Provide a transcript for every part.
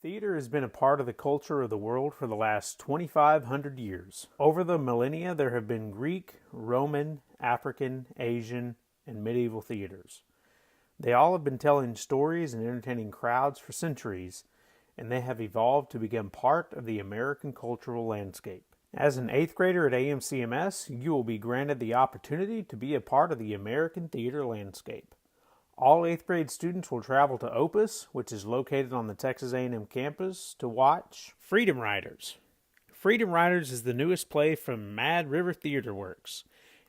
Theater has been a part of the culture of the world for the last 2,500 years. Over the millennia, there have been Greek, Roman, African, Asian, and medieval theaters. They all have been telling stories and entertaining crowds for centuries, and they have evolved to become part of the American cultural landscape. As an 8th grader at AMCMS, you will be granted the opportunity to be a part of the American theater landscape. All 8th grade students will travel to OPAS, which is located on the Texas A&M campus, to watch Freedom Riders. Freedom Riders is the newest play from Mad River Theater Works.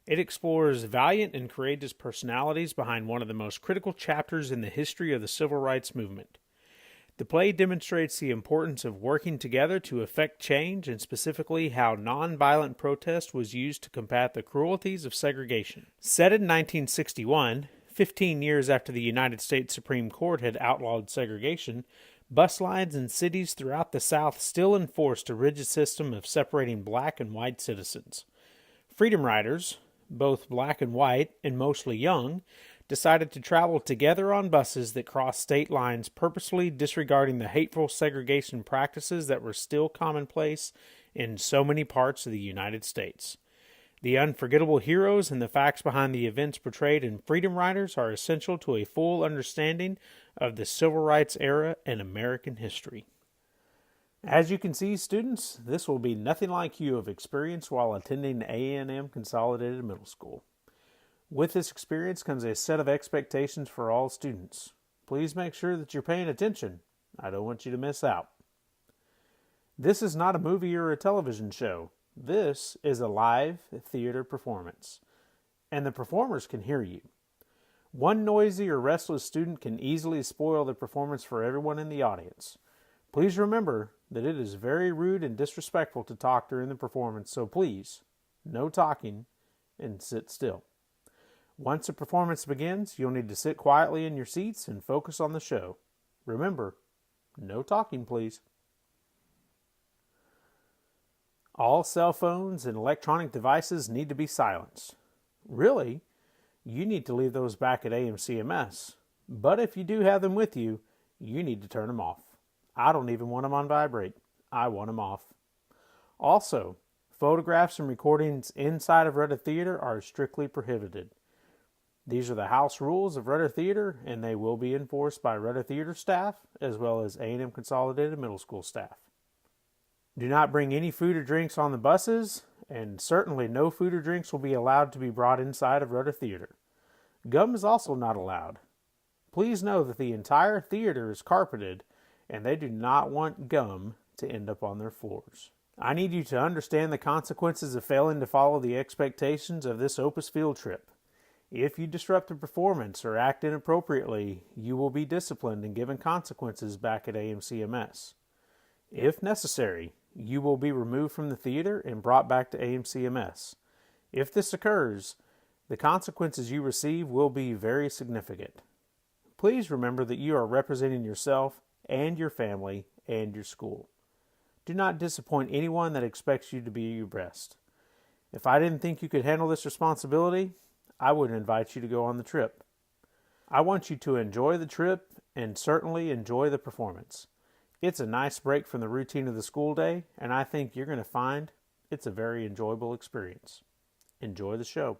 It explores valiant and courageous personalities behind one of the most critical chapters in the history of the civil rights movement. The play demonstrates the importance of working together to effect change, and specifically how nonviolent protest was used to combat the cruelties of segregation. Set in 1961, 15 years after the United States Supreme Court had outlawed segregation, bus lines in cities throughout the South still enforced a rigid system of separating black and white citizens. Freedom Riders, both black and white and mostly young, decided to travel together on buses that crossed state lines, purposely disregarding the hateful segregation practices that were still commonplace in so many parts of the United States. The unforgettable heroes and the facts behind the events portrayed in Freedom Riders are essential to a full understanding of the civil rights era and American history. As you can see, students, this will be nothing like you have experienced while attending A&M Consolidated Middle School. With this experience comes a set of expectations for all students. Please make sure that you're paying attention. I don't want you to miss out. This is not a movie or a television show. This is a live theater performance, and the performers can hear you. One noisy or restless student can easily spoil the performance for everyone in the audience. Please remember that it is very rude and disrespectful to talk during the performance, so please, no talking and sit still. Once the performance begins, you'll need to sit quietly in your seats and focus on the show. Remember, no talking, please. All cell phones and electronic devices need to be silenced. Really, you need to leave those back at AMCMS. But if you do have them with you, you need to turn them off. I don't even want them on vibrate. I want them off. Also, photographs and recordings inside of Rudder Theater are strictly prohibited. These are the house rules of Rudder Theater, and they will be enforced by Rudder Theater staff as well as A&M Consolidated Middle School staff. Do not bring any food or drinks on the buses, and certainly no food or drinks will be allowed to be brought inside of Rudder Theater. Gum is also not allowed. Please know that the entire theater is carpeted, and they do not want gum to end up on their floors. I need you to understand the consequences of failing to follow the expectations of this OPAS field trip. If you disrupt the performance or act inappropriately, you will be disciplined and given consequences back at AMCMS. If necessary, you will be removed from the theater and brought back to AMCMS. If this occurs, the consequences you receive will be very significant. Please remember that you are representing yourself and your family and your school. Do not disappoint anyone that expects you to be your best. If I didn't think you could handle this responsibility, I wouldn't invite you to go on the trip. I want you to enjoy the trip and certainly enjoy the performance. It's a nice break from the routine of the school day, and I think you're going to find it's a very enjoyable experience. Enjoy the show.